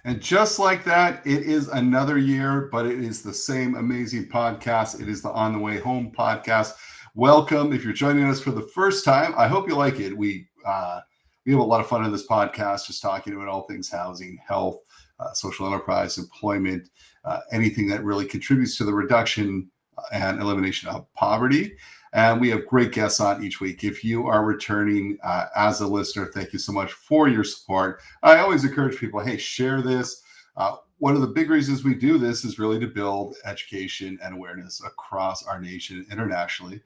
And just like that, it is another year, but it is the same amazing podcast. It is the On the Way Home podcast. Welcome. If you're joining us for the first time, I hope you like it. We have a lot of fun in this podcast, just talking about all things housing, health, social enterprise, employment, anything that really contributes to the reduction and elimination of poverty. And we have great guests on each week. If you are returning as a listener, thank you so much for your support. I always encourage people, hey, share this. One of the big reasons we do this is really to build education and awareness across our nation internationally,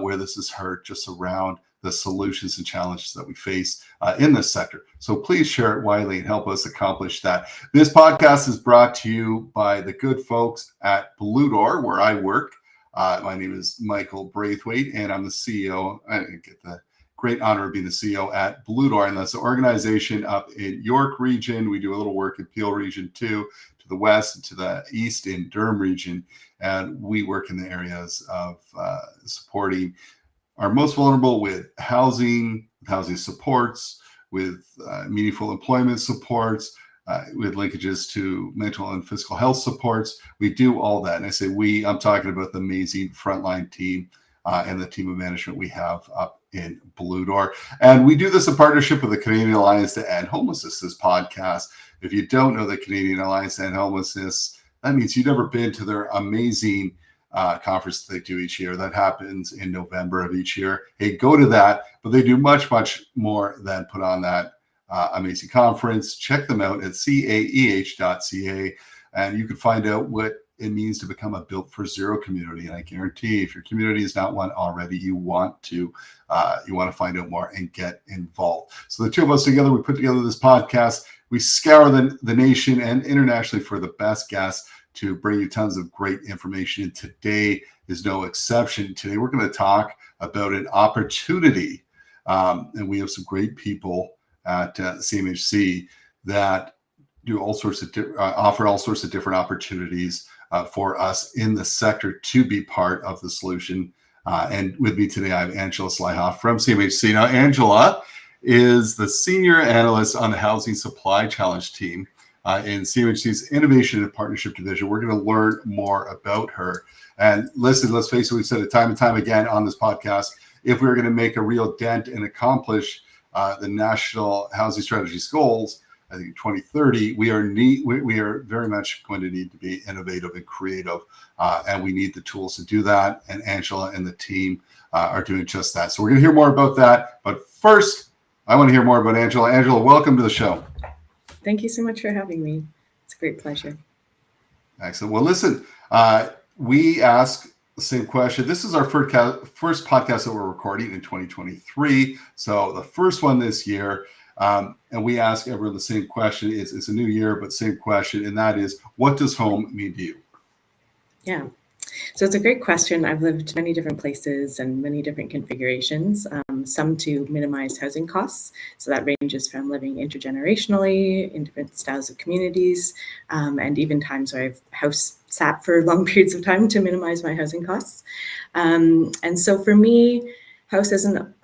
where this is heard, just around the solutions and challenges that we face in this sector. So please share it widely and help us accomplish that. This podcast is brought to you by the good folks at Blue Door, where I work. My name is Michael Braithwaite, and I'm the CEO. I get the great honor of being the CEO at Blue Door, and that's an organization up in York region. We do a little work in Peel region too, to the west and to the east in Durham region, and we work in the areas of supporting our most vulnerable with housing supports, with meaningful employment supports, with linkages to mental and physical health supports. We do all that. And I say we, I'm talking about the amazing frontline team and the team of management we have up in Blue Door. And we do this in partnership with the Canadian Alliance to End Homelessness, this podcast. If you don't know the Canadian Alliance to End Homelessness, that means you've never been to their amazing conference that they do each year. That happens in November of each year. Hey, go to that. But they do much, much more than put on that amazing conference. Check them out at caeh.ca, and you can find out what it means to become a Built for Zero community. And I guarantee, if your community is not one already, you want to find out more and get involved. So the two of us together, we put together this podcast. We scour the nation and internationally for the best guests to bring you tons of great information. And today is no exception. Today we're going to talk about an opportunity, and we have some great people at CMHC that do all sorts of offer all sorts of different opportunities for us in the sector to be part of the solution. And with me today, I have Angela Schleihauf from CMHC. Now, Angela is the Senior Analyst on the Housing Supply Challenge team in CMHC's Innovation and Partnership Division. We're going to learn more about her. And listen, let's face it, we've said it time and time again on this podcast, if we're going to make a real dent and accomplish the National Housing Strategy's goals, I think in 2030, we are very much going to need to be innovative and creative, and we need the tools to do that. And Angela and the team are doing just that. So we're going to hear more about that. But first, I want to hear more about Angela. Angela, welcome to the show. Thank you so much for having me. It's a great pleasure. Excellent. Well, listen, we ask the same question. This is our first podcast that we're recording in 2023. So the first one this year. And we ask everyone the same question. It's a new year, but same question. And that is, what does home mean to you? Yeah. So it's a great question. I've lived many different places and many different configurations, some to minimize housing costs. So that ranges from living intergenerationally in different styles of communities, and even times where I've house sat for long periods of time to minimize my housing costs. And so for me,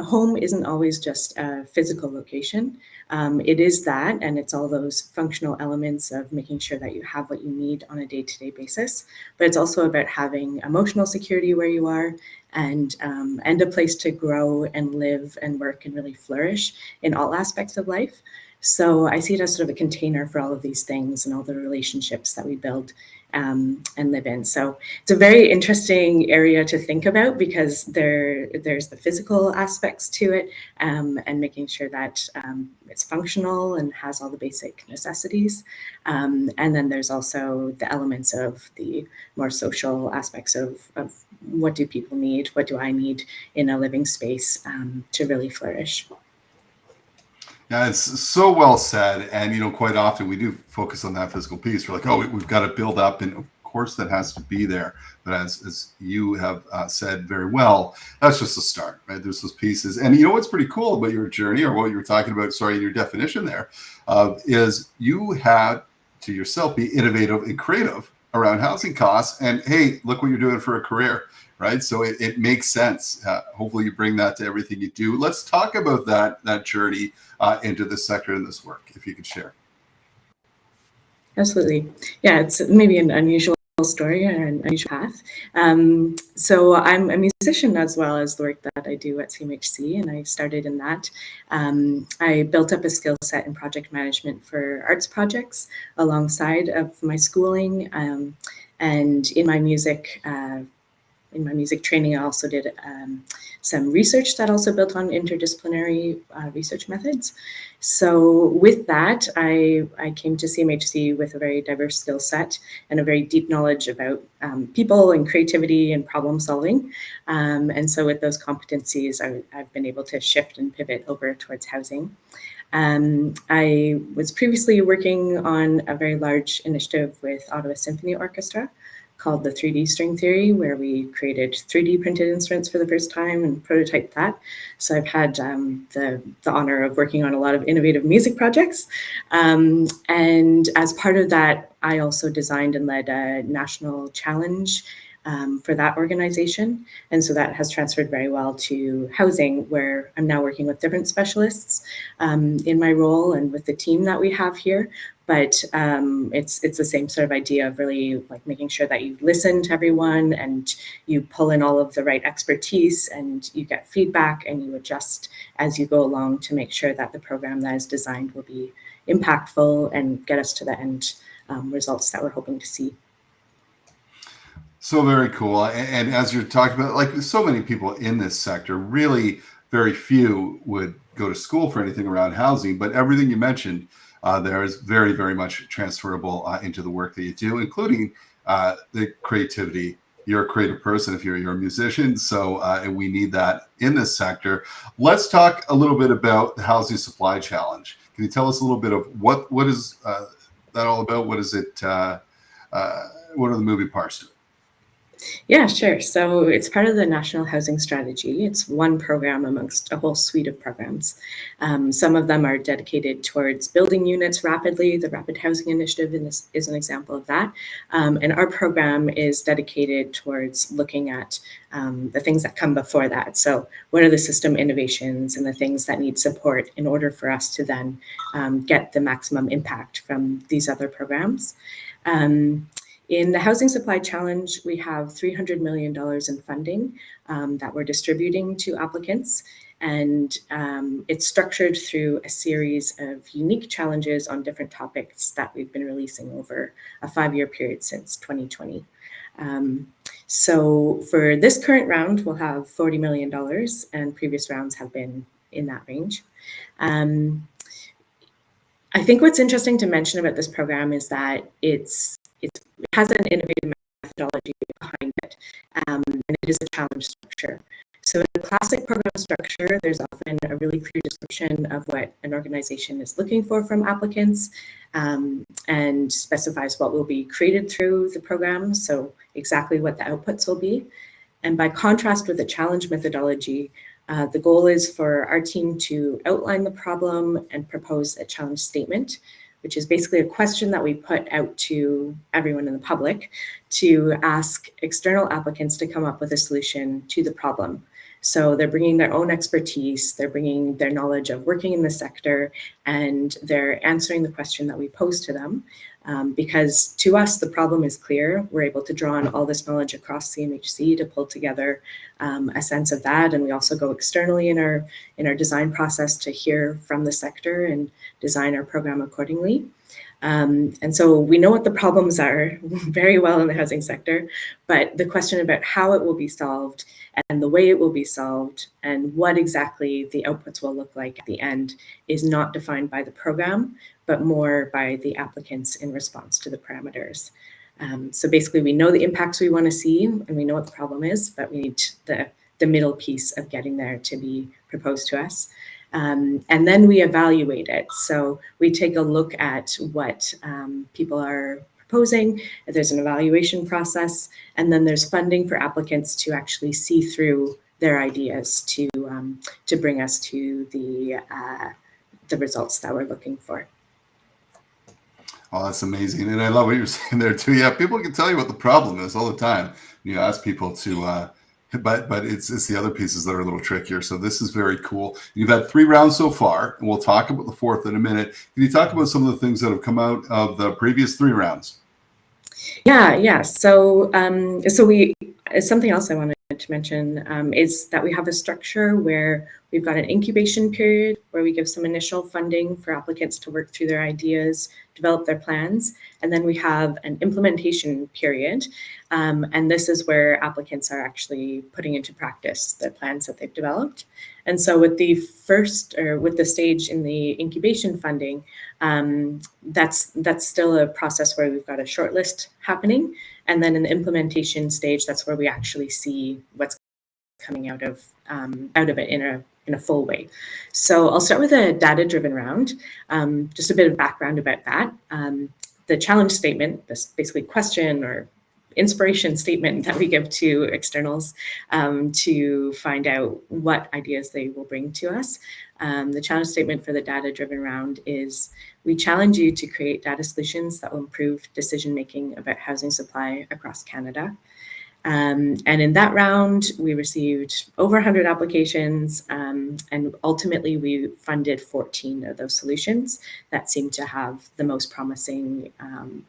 home isn't always just a physical location. It is that, and it's all those functional elements of making sure that you have what you need on a day-to-day basis. But it's also about having emotional security where you are, and a place to grow and live and work and really flourish in all aspects of life. So I see it as sort of a container for all of these things and all the relationships that we build and live in. So it's a very interesting area to think about, because there's the physical aspects to it, and making sure that it's functional and has all the basic necessities. And then there's also the elements of the more social aspects of what do people need, what do I need in a living space to really flourish. Yeah, it's so well said. And, quite often we do focus on that physical piece. We're like, oh, we've got to build up. And of course that has to be there. But as you have said very well, that's just a start, right? There's those pieces. And what's pretty cool about your journey, or what you were talking about, your definition there, is you had to yourself be innovative and creative around housing costs. And hey, look what you're doing for a career. Right. So it makes sense. Hopefully you bring that to everything you do. Let's talk about that journey into this sector and this work, if you could share. Absolutely. Yeah, it's maybe an unusual story or an unusual path. So I'm a musician as well as the work that I do at CMHC, and I started in that. I built up a skill set in project management for arts projects alongside of my schooling, and in my music training, I also did some research that also built on interdisciplinary research methods. So with that, I came to CMHC with a very diverse skill set and a very deep knowledge about people and creativity and problem solving. And so with those competencies, I've been able to shift and pivot over towards housing. I was previously working on a very large initiative with Ottawa Symphony Orchestra called the 3D string theory, where we created 3D printed instruments for the first time and prototyped that. So I've had the honor of working on a lot of innovative music projects. And as part of that, I also designed and led a national challenge for that organization. And so that has transferred very well to housing, where I'm now working with different specialists in my role and with the team that we have here. But it's the same sort of idea of really like making sure that you listen to everyone and you pull in all of the right expertise and you get feedback and you adjust as you go along to make sure that the program that is designed will be impactful and get us to the end results that we're hoping to see. So very cool. And as you're talking about, like so many people in this sector, really very few would go to school for anything around housing, but everything you mentioned there is very, very much transferable into the work that you do, including the creativity. You're a creative person if you're a musician, so and we need that in this sector. Let's talk a little bit about the housing supply challenge. Can you tell us a little bit of what is that all about? What is it? What are the moving parts to it? Yeah, sure. So it's part of the National Housing Strategy. It's one program amongst a whole suite of programs. Some of them are dedicated towards building units rapidly. The Rapid Housing Initiative is an example of that. And our program is dedicated towards looking at the things that come before that. So what are the system innovations and the things that need support in order for us to then get the maximum impact from these other programs? In the Housing Supply Challenge, we have $300 million in funding that we're distributing to applicants. And it's structured through a series of unique challenges on different topics that we've been releasing over a 5-year period since 2020. So for this current round, we'll have $40 million, and previous rounds have been in that range. I think what's interesting to mention about this program is that it has an innovative methodology behind it, and it is a challenge structure. So in a classic program structure, there's often a really clear description of what an organization is looking for from applicants, and specifies what will be created through the program, so exactly what the outputs will be. And by contrast with the challenge methodology, the goal is for our team to outline the problem and propose a challenge statement, which is basically a question that we put out to everyone in the public to ask external applicants to come up with a solution to the problem. So they're bringing their own expertise, they're bringing their knowledge of working in the sector, and they're answering the question that we pose to them. Because to us, the problem is clear. We're able to draw on all this knowledge across CMHC to pull together a sense of that. And we also go externally in our design process to hear from the sector and design our program accordingly. And so we know what the problems are very well in the housing sector, but the question about how it will be solved and the way it will be solved and what exactly the outputs will look like at the end is not defined by the program, but more by the applicants in response to the parameters. So basically we know the impacts we want to see and we know what the problem is, but we need the middle piece of getting there to be proposed to us. And then we evaluate it. So we take a look at what people are proposing. There's an evaluation process, and then there's funding for applicants to actually see through their ideas to bring us to the results that we're looking for. Oh, that's amazing. And I love what you're saying there too. Yeah, people can tell you what the problem is all the time. You ask people to but it's the other pieces that are a little trickier. So this is very cool. You've had 3 rounds so far, and we'll talk about the 4th in a minute. Can you talk about some of the things that have come out of the previous 3 rounds? Yeah. So something else I wanted to mention is that we have a structure where we've got an incubation period where we give some initial funding for applicants to work through their ideas, develop their plans, and then we have an implementation period. And this is where applicants are actually putting into practice the plans that they've developed. And so with the stage in the incubation funding, that's still a process where we've got a shortlist happening. And then in the implementation stage, that's where we actually see what's coming out of it in a full way. So I'll start with a data-driven round. Just a bit of background about that. The challenge statement, this basically question or inspiration statement that we give to externals to find out what ideas they will bring to us. The challenge statement for the data-driven round is, we challenge you to create data solutions that will improve decision-making about housing supply across Canada. And in that round, we received over 100 applications, and ultimately we funded 14 of those solutions that seem to have the most promising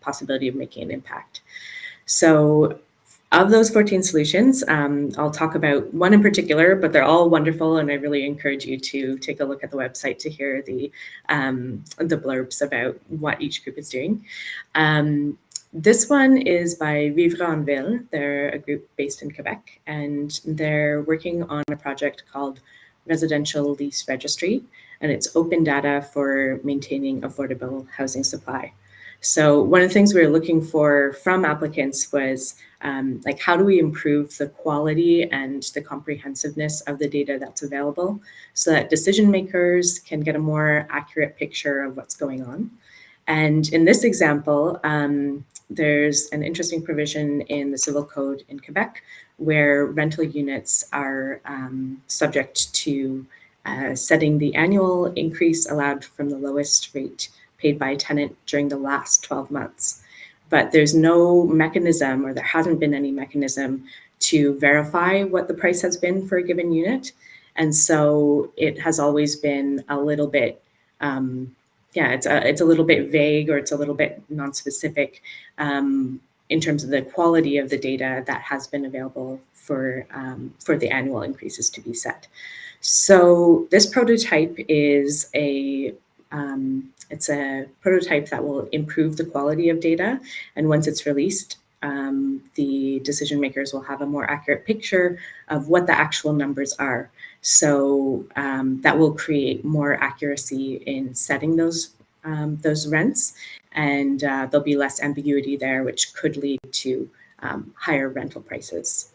possibility of making an impact. So of those 14 solutions, I'll talk about one in particular, but they're all wonderful, and I really encourage you to take a look at the website to hear the blurbs about what each group is doing. This one is by Vivre en Ville. They're a group based in Quebec, and they're working on a project called Residential Lease Registry, and it's open data for maintaining affordable housing supply. So one of the things we were looking for from applicants was how do we improve the quality and the comprehensiveness of the data that's available so that decision makers can get a more accurate picture of what's going on. And in this example, there's an interesting provision in the Civil Code in Quebec where rental units are subject to setting the annual increase allowed from the lowest rate paid by a tenant during the last 12 months. But there's no mechanism, or there hasn't been any mechanism, to verify what the price has been for a given unit. And so it has always been a little bit, it's a little bit vague, or it's a little bit non-specific in terms of the quality of the data that has been available for the annual increases to be set. So this prototype is it's a prototype that will improve the quality of data. And once it's released, the decision makers will have a more accurate picture of what the actual numbers are. So that will create more accuracy in setting those rents, and there'll be less ambiguity there, which could lead to higher rental prices.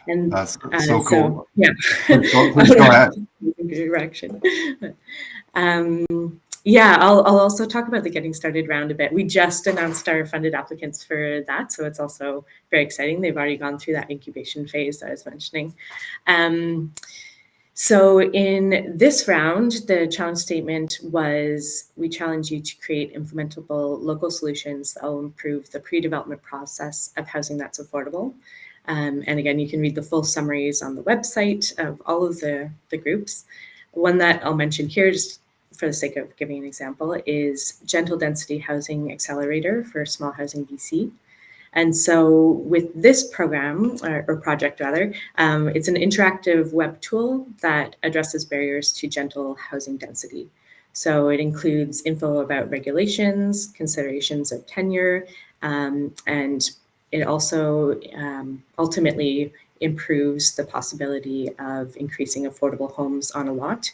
And that's so cool. Yeah. Please go ahead. Direction. I'll also talk about the Getting Started round a bit. We just announced our funded applicants for that, so it's also very exciting. They've already gone through that incubation phase I was mentioning. So in this round, the challenge statement was, we challenge you to create implementable local solutions that will improve the pre-development process of housing that's affordable. And again, you can read the full summaries on the website of all of the groups. One that I'll mention here, just for the sake of giving an example, is Gentle Density Housing Accelerator for Small Housing BC. And so with this program, or project rather, it's an interactive web tool that addresses barriers to gentle housing density. So it includes info about regulations, considerations of tenure, and it also ultimately improves the possibility of increasing affordable homes on a lot.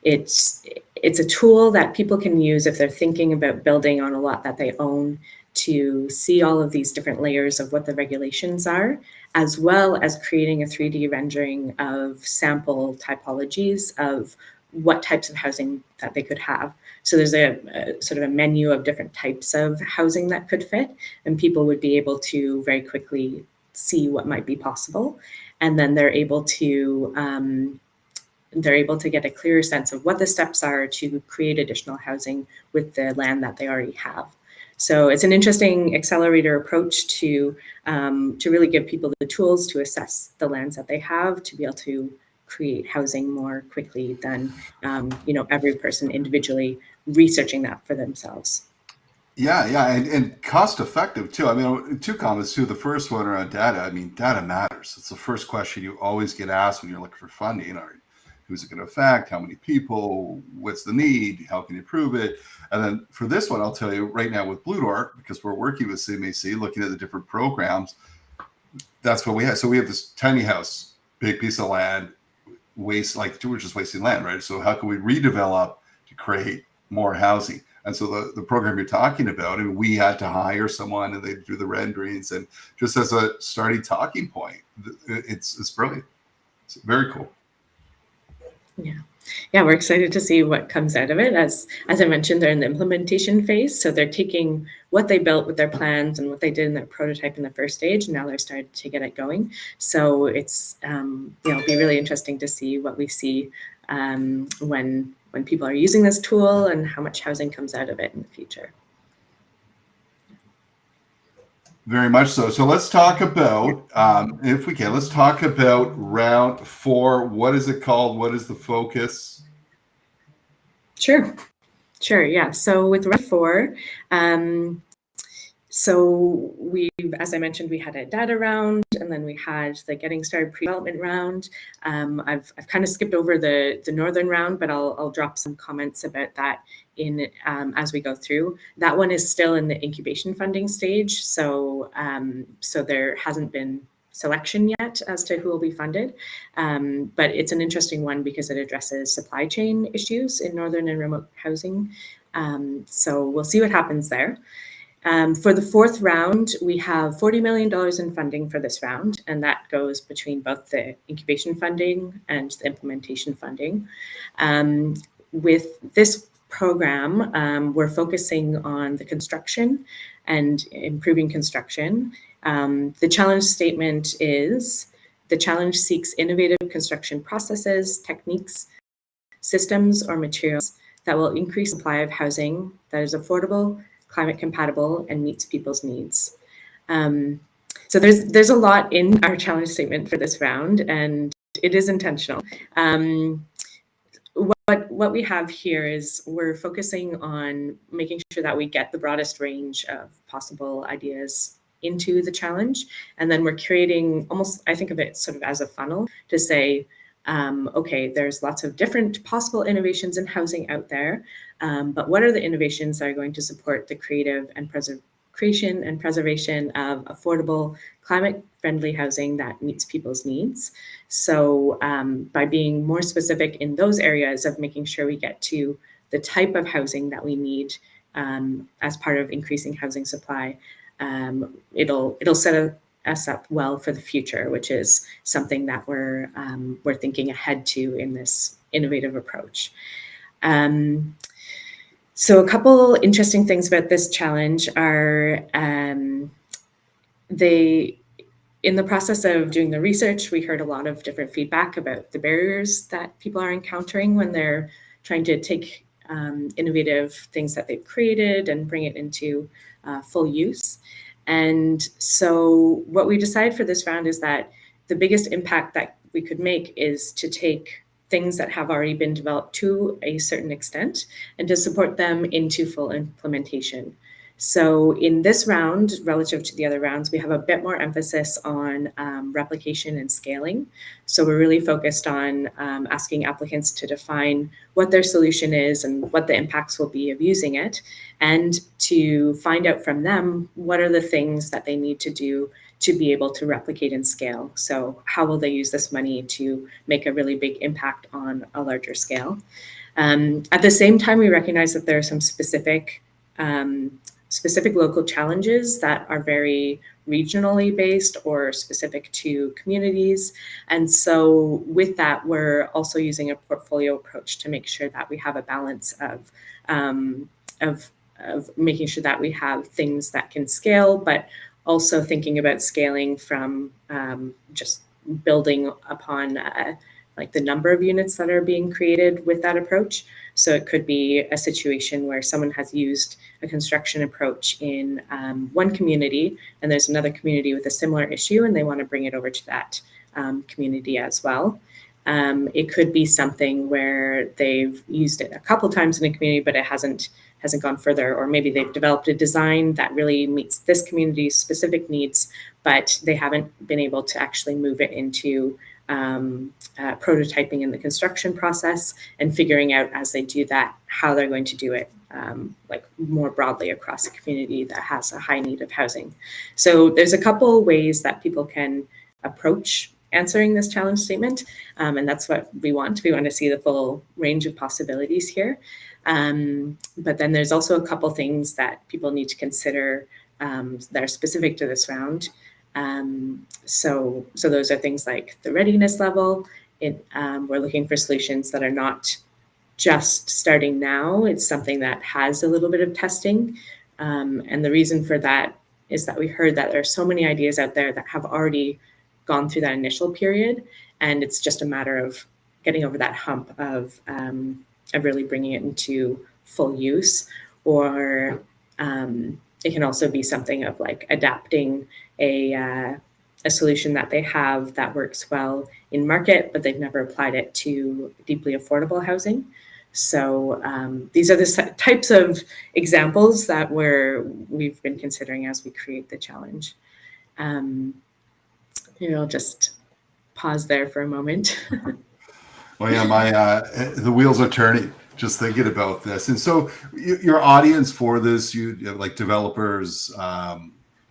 It's a tool that people can use if they're thinking about building on a lot that they own, to see all of these different layers of what the regulations are, as well as creating a 3D rendering of sample typologies of what types of housing that they could have. So there's a sort of a menu of different types of housing that could fit, and people would be able to very quickly see what might be possible. And then they're able to get a clearer sense of what the steps are to create additional housing with the land that they already have. So it's an interesting accelerator approach to really give people the tools to assess the lands that they have to be able to create housing more quickly than every person individually researching that for themselves. Yeah, and cost effective too. I mean, two comments too. The first one around data. I mean, data matters. It's the first question you always get asked when you're looking for funding. Or who's it going to affect? How many people? What's the need? How can you prove it? And then for this one, I'll tell you right now with Blue Door, because we're working with CMHC, looking at the different programs. That's what we have. So we have this tiny house, big piece of land, we're just wasting land, right? So how can we redevelop to create more housing? And so the program you're talking about, I mean, we had to hire someone and they do the renderings, and just as a starting talking point, it's brilliant. It's very cool. Yeah, we're excited to see what comes out of it. As I mentioned, they're in the implementation phase, so they're taking what they built with their plans and what they did in their prototype in the first stage, and now they're starting to get it going. So it's it'll be really interesting to see what we see when people are using this tool and how much housing comes out of it in the future. Very much so. So let's talk about, if we can, let's talk about round 4. What is it called? What is the focus? Sure. Yeah. So with round 4, so as I mentioned, we had a data round, and then we had the getting started pre-development round. I've kind of skipped over the northern round, but I'll drop some comments about that in as we go through. That one is still in the incubation funding stage, so there hasn't been selection yet as to who will be funded, but it's an interesting one because it addresses supply chain issues in northern and remote housing. So we'll see what happens there. For the 4th round, we have $40 million in funding for this round, and that goes between both the incubation funding and the implementation funding. With this program, we're focusing on the construction and improving construction. The challenge statement is, the challenge seeks innovative construction processes, techniques, systems, or materials that will increase supply of housing that is affordable, climate compatible, and meets people's needs. So there's a lot in our challenge statement for this round, and it is intentional. What we have here is we're focusing on making sure that we get the broadest range of possible ideas into the challenge, and then we're creating almost, I think of it sort of as a funnel to say, okay, there's lots of different possible innovations in housing out there, but what are the innovations that are going to support the creative and creation and preservation of affordable, climate-friendly housing that meets people's needs? So by being more specific in those areas of making sure we get to the type of housing that we need as part of increasing housing supply, it'll set us up well for the future, which is something that we're thinking ahead to in this innovative approach. So a couple interesting things about this challenge are in the process of doing the research, we heard a lot of different feedback about the barriers that people are encountering when they're trying to take innovative things that they've created and bring it into full use. And so what we decided for this round is that the biggest impact that we could make is to take things that have already been developed to a certain extent and to support them into full implementation. So in this round, relative to the other rounds, we have a bit more emphasis on replication and scaling. So we're really focused on asking applicants to define what their solution is and what the impacts will be of using it, and to find out from them what are the things that they need to do to be able to replicate and scale. So how will they use this money to make a really big impact on a larger scale? At the same time, we recognize that there are some specific local challenges that are very regionally based or specific to communities. And so with that, we're also using a portfolio approach to make sure that we have a balance of making sure that we have things that can scale, but also thinking about scaling from just building upon like the number of units that are being created with that approach. So it could be a situation where someone has used a construction approach in one community, and there's another community with a similar issue, and they want to bring it over to that community as well. It could be something where they've used it a couple times in a community, but it hasn't gone further, or maybe they've developed a design that really meets this community's specific needs, but they haven't been able to actually move it into prototyping in the construction process and figuring out as they do that how they're going to do it like more broadly across a community that has a high need of housing. So there's a couple ways that people can approach answering this challenge statement, and that's what we want. We want to see the full range of possibilities here. But then there's also a couple things that people need to consider that are specific to this round. So those are things like the readiness level. We're looking for solutions that are not just starting now. It's something that has a little bit of testing. And the reason for that is that we heard that there are so many ideas out there that have already gone through that initial period. And it's just a matter of getting over that hump of really bringing it into full use. Or it can also be something of like adapting a solution that they have that works well in market, but they've never applied it to deeply affordable housing. So these are the types of examples that we've been considering as we create the challenge. I'll just pause there for a moment. Well, yeah, the wheels are turning just thinking about this. And so your audience for this, you have like developers,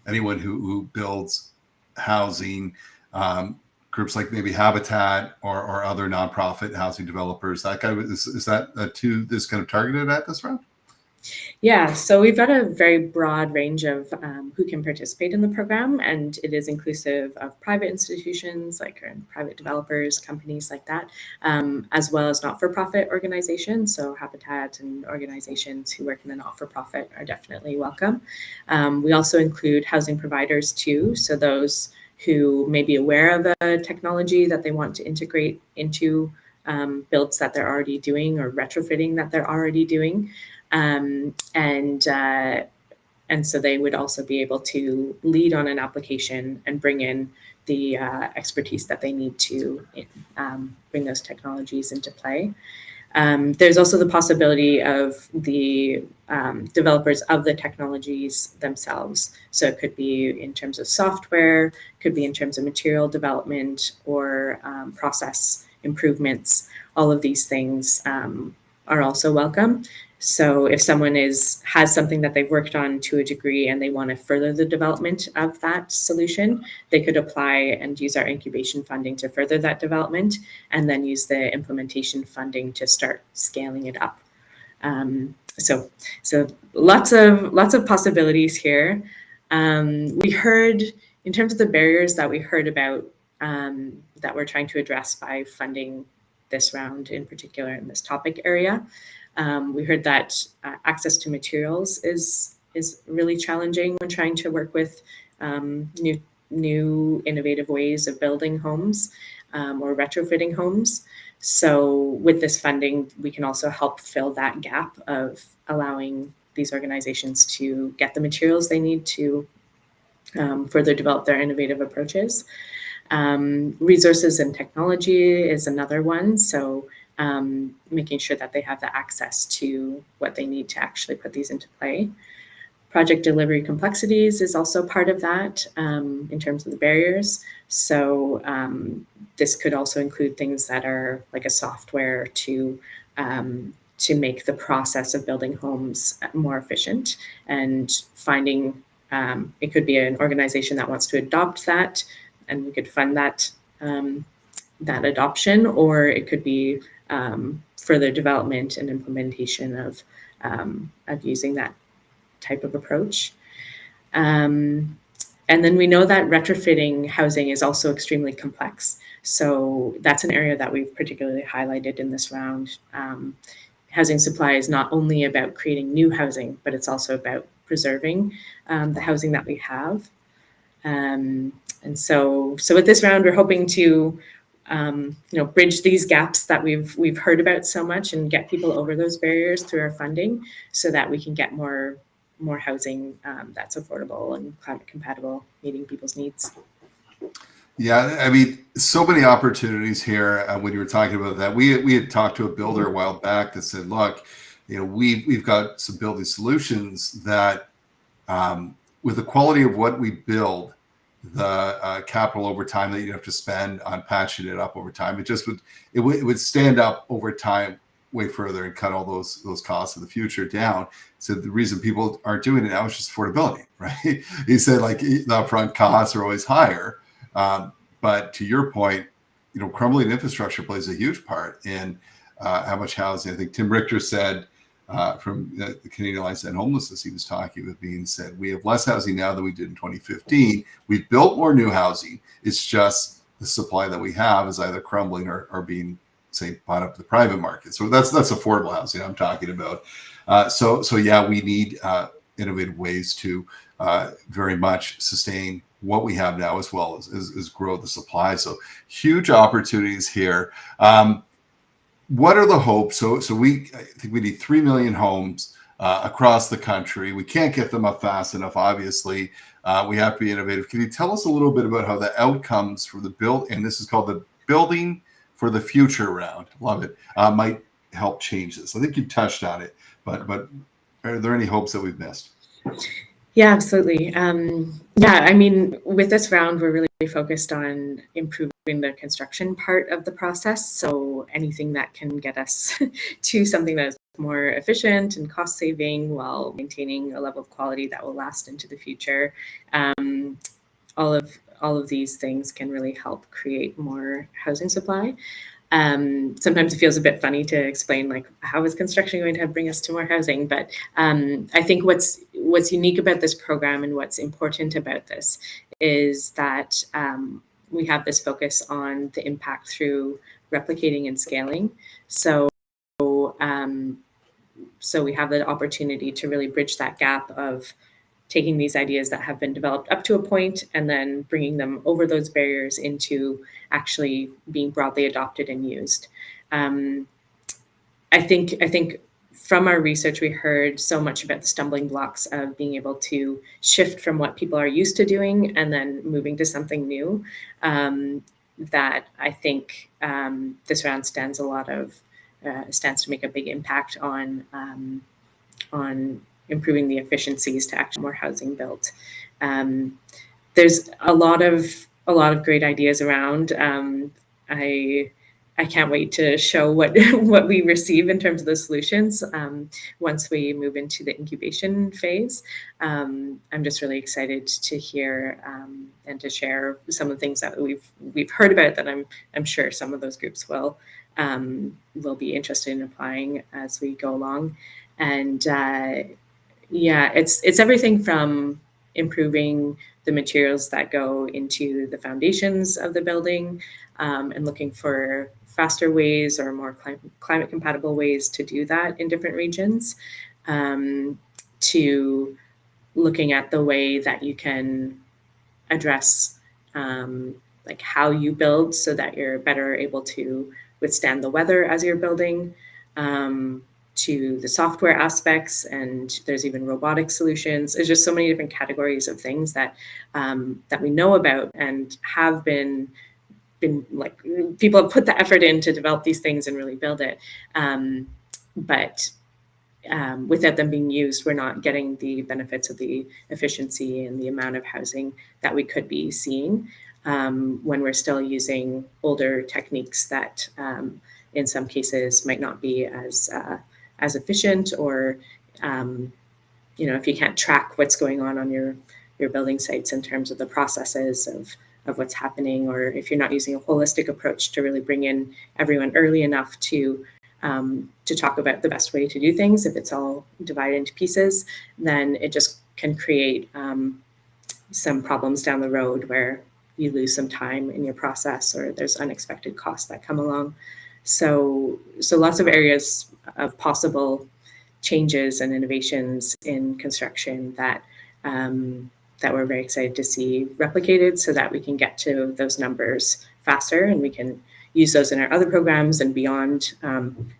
anyone who builds housing, groups like maybe Habitat or other nonprofit housing developers. That guy is that too this kind of targeted at this round? Yeah, so we've got a very broad range of who can participate in the program, and it is inclusive of private institutions, like private developers, companies like that, as well as not-for-profit organizations. So Habitat and organizations who work in the not-for-profit are definitely welcome. We also include housing providers too, so those who may be aware of a technology that they want to integrate into builds that they're already doing or retrofitting that they're already doing. And so they would also be able to lead on an application and bring in the expertise that they need to bring those technologies into play. There's also the possibility of the developers of the technologies themselves. So it could be in terms of software, could be in terms of material development or process improvements. All of these things are also welcome. So if someone has something that they've worked on to a degree and they want to further the development of that solution, they could apply and use our incubation funding to further that development, and then use the implementation funding to start scaling it up. So lots of possibilities here. We heard, in terms of the barriers that we heard about that we're trying to address by funding this round in particular in this topic area. We heard that access to materials is really challenging when trying to work with new innovative ways of building homes or retrofitting homes. So with this funding, we can also help fill that gap of allowing these organizations to get the materials they need to further develop their innovative approaches. Resources and technology is another one. So making sure that they have the access to what they need to actually put these into play. Project delivery complexities is also part of that in terms of the barriers. So this could also include things that are like a software to make the process of building homes more efficient, and finding it could be an organization that wants to adopt that, and we could fund that that adoption, or it could be further development and implementation of using that type of approach. And then we know that retrofitting housing is also extremely complex. So that's an area that we've particularly highlighted in this round. Housing supply is not only about creating new housing, but it's also about preserving the housing that we have. And so with this round, we're hoping to bridge these gaps that we've heard about so much and get people over those barriers through our funding, so that we can get more housing that's affordable and climate compatible, meeting people's needs. Yeah, I mean, so many opportunities here. When you were talking about that, we had talked to a builder a while back that said, "Look, we've got some building solutions that, with the quality of what we build, the capital over time that you have to spend on patching it up over time, it would stand up over time way further and cut all those costs in the future down." So the reason people aren't doing it now is just affordability, right? He said, like, the upfront costs are always higher. But to your point, crumbling infrastructure plays a huge part in how much housing. I think Tim Richter said, from the Canadian Alliance on Homelessness, he was talking with me and said, we have less housing now than we did in 2015. We've built more new housing. It's just the supply that we have is either crumbling or being, say, bought up to the private market. So that's affordable housing I'm talking about. So yeah, we need innovative ways to very much sustain what we have now, as well as grow the supply. So huge opportunities here. What are the hopes? So I think we need 3 million homes across the country. We can't get them up fast enough, obviously. We have to be innovative. Can you tell us a little bit about how the outcomes for the build, and this is called the Building for the Future round, love it, might help change this? I think you touched on it, but are there any hopes that we've missed? Yeah, absolutely. I mean, with this round, we're really focused on improving the construction part of the process. So anything that can get us to something that is more efficient and cost saving while maintaining a level of quality that will last into the future. All of these things can really help create more housing supply. Sometimes it feels a bit funny to explain, like, how is construction going to bring us to more housing? But I think what's unique about this program and what's important about this is that we have this focus on the impact through replicating and scaling. So we have the opportunity to really bridge that gap of taking these ideas that have been developed up to a point and then bringing them over those barriers into actually being broadly adopted and used. I think from our research, we heard so much about the stumbling blocks of being able to shift from what people are used to doing and then moving to something new, that I think this round stands to make a big impact on improving the efficiencies to actually more housing built. There's a lot of great ideas around. I can't wait to show what we receive in terms of the solutions once we move into the incubation phase. I'm just really excited to hear and to share some of the things that we've heard about that I'm sure some of those groups will be interested in applying as we go along. And it's everything from improving the materials that go into the foundations of the building, and looking for faster ways or more climate compatible ways to do that in different regions, to looking at the way that you can address like how you build so that you're better able to withstand the weather as you're building, to the software aspects, and there's even robotic solutions. There's just so many different categories of things that we know about and have been like, people have put the effort in to develop these things and really build it. But without them being used, we're not getting the benefits of the efficiency and the amount of housing that we could be seeing when we're still using older techniques that in some cases might not be as efficient, or if you can't track what's going on your building sites in terms of the processes of what's happening, or if you're not using a holistic approach to really bring in everyone early enough to talk about the best way to do things, if it's all divided into pieces, then it just can create some problems down the road where you lose some time in your process, or there's unexpected costs that come along. So lots of areas of possible changes and innovations in construction that we're very excited to see replicated, so that we can get to those numbers faster and we can use those in our other programs and beyond.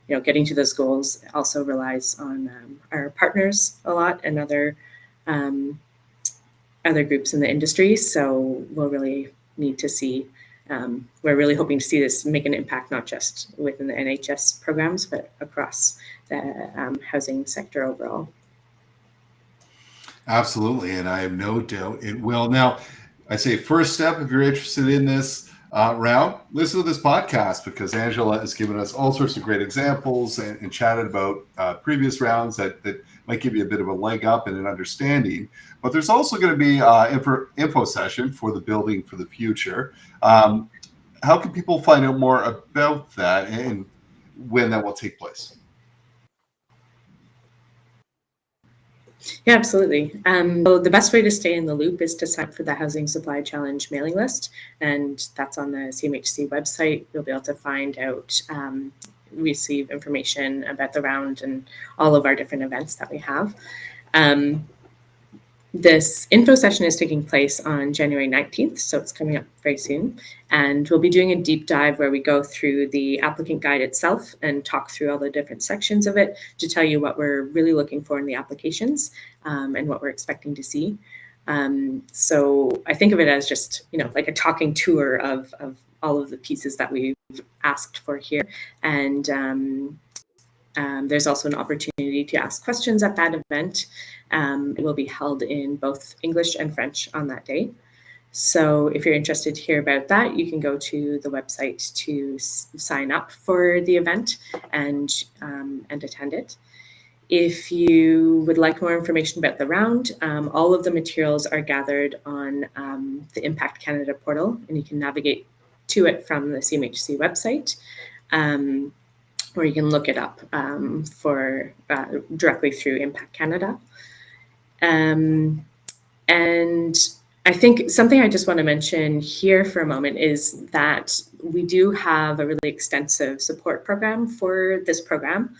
Getting to those goals also relies on our partners a lot and other groups in the industry. So we'll really need to see, we're really hoping to see this make an impact, not just within the NHS programs, but across the housing sector overall. Absolutely, and I have no doubt it will. Now, I say first step, if you're interested in this round, listen to this podcast, because Angela has given us all sorts of great examples and chatted about previous rounds that might give you a bit of a leg up and an understanding. But there's also going to be info session for the Building for the Future. How can people find out more about that and when that will take place? Yeah, absolutely. So the best way to stay in the loop is to sign up for the Housing Supply Challenge mailing list, and that's on the CMHC website. You'll be able to find out, receive information about the round and all of our different events that we have. This info session is taking place on January 19th, so it's coming up very soon. And we'll be doing a deep dive where we go through the applicant guide itself and talk through all the different sections of it to tell you what we're really looking for in the applications and what we're expecting to see. So I think of it as just, like a talking tour of all of the pieces that we've asked for here. And there's also an opportunity to ask questions at that event. It will be held in both English and French on that day. So if you're interested to hear about that, you can go to the website to sign up for the event and attend it. If you would like more information about the round, all of the materials are gathered on the Impact Canada portal, and you can navigate to it from the CMHC website. Or you can look it up directly through Impact Canada. And I think something I just want to mention here for a moment is that we do have a really extensive support program for this program.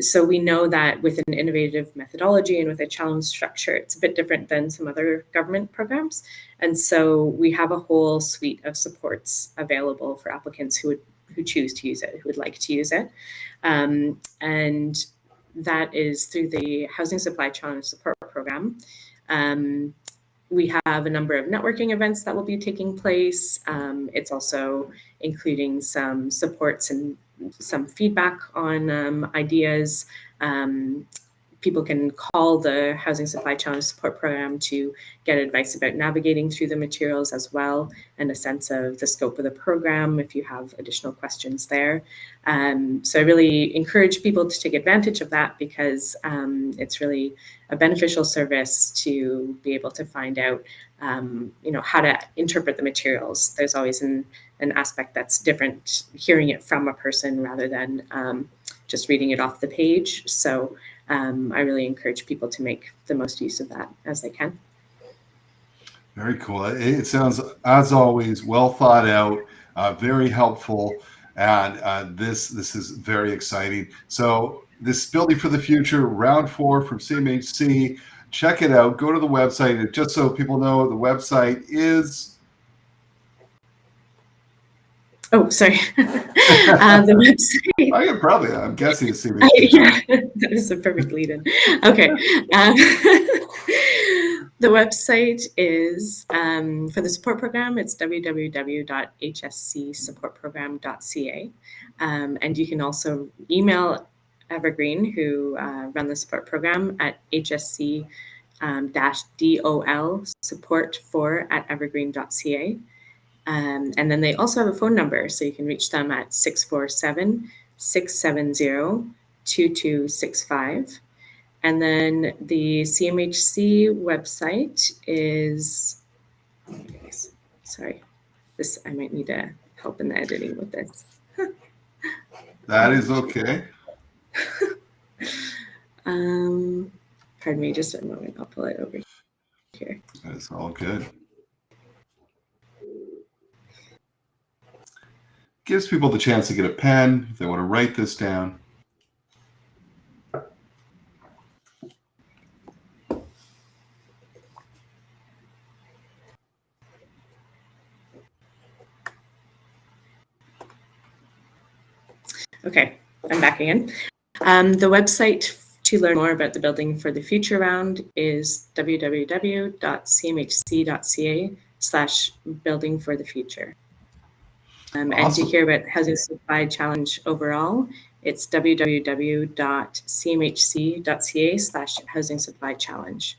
So we know that with an innovative methodology and with a challenge structure, it's a bit different than some other government programs. And so we have a whole suite of supports available for applicants who choose to use it, who would like to use it. And that is through the Housing Supply Challenge Support Program. We have a number of networking events that will be taking place. It's also including some supports and some feedback on ideas. People can call the Housing Supply Challenge Support Program to get advice about navigating through the materials as well, and a sense of the scope of the program if you have additional questions there. So I really encourage people to take advantage of that, because it's really a beneficial service to be able to find out how to interpret the materials. There's always an aspect that's different hearing it from a person rather than just reading it off the page. So I really encourage people to make the most use of that as they can. Very cool. It sounds, as always, well thought out, very helpful, and this is very exciting. So this Building for the Future, round 4 from CMHC, check it out. Go to the website. And just so people know, the website is... Oh, sorry. The website. I'm guessing it's CMHC. Yeah, that is a perfect lead-in. Okay. The website is, for the support program, it's www.hscsupportprogram.ca. And you can also email Evergreen, who run the support program, at hsc-dol support4@evergreen.ca. And then they also have a phone number, so you can reach them at 647-670-2265. And then the CMHC website is, sorry, I might need help in the editing with this. That is okay. Pardon me, just a moment. I'll pull it over here. That's all good. Gives people the chance to get a pen if they want to write this down. Okay, I'm back again. The website to learn more about the Building for the Future round is www.cmhc.ca/building for the future. And to hear about Housing Supply Challenge overall, it's www.cmhc.ca/housing supply challenge.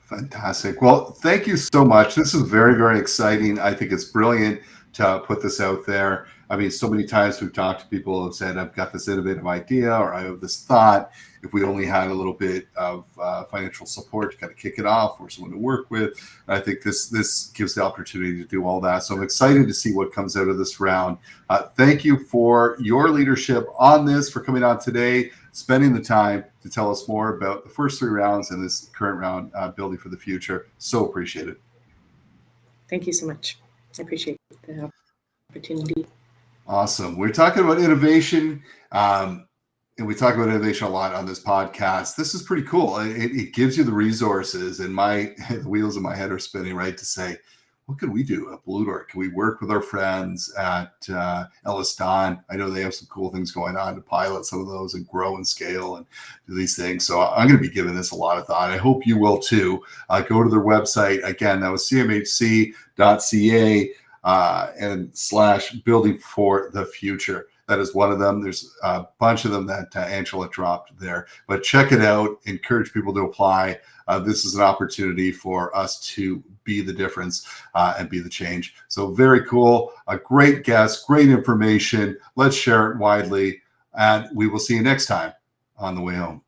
Fantastic. Well, thank you so much. This is very, very exciting. I think it's brilliant to put this out there. I mean, so many times we've talked to people who have said, I've got this innovative idea or I have this thought. If we only had a little bit of financial support to kind of kick it off or someone to work with, I think this gives the opportunity to do all that. So I'm excited to see what comes out of this round. Thank you for your leadership on this, for coming on today, spending the time to tell us more about the first 3 rounds and this current round, Building for the Future. So appreciate it. Thank you so much. I appreciate the opportunity. Awesome. We're talking about innovation, and we talk about innovation a lot on this podcast. This is pretty cool. It gives you the resources, and the wheels in my head are spinning, right, to say, what could we do at Blue Door? Can we work with our friends at Ellis Don? I know they have some cool things going on to pilot some of those and grow and scale and do these things. So I'm going to be giving this a lot of thought. I hope you will too. Go to their website. Again, that was cmhc.ca and /building for the future. That is one of them. There's a bunch of them that Angela dropped there, but check it out. Encourage people to apply. This is an opportunity for us to be the difference and be the change. So very cool. A great guest, great information. Let's share it widely, and we will see you next time on the way home.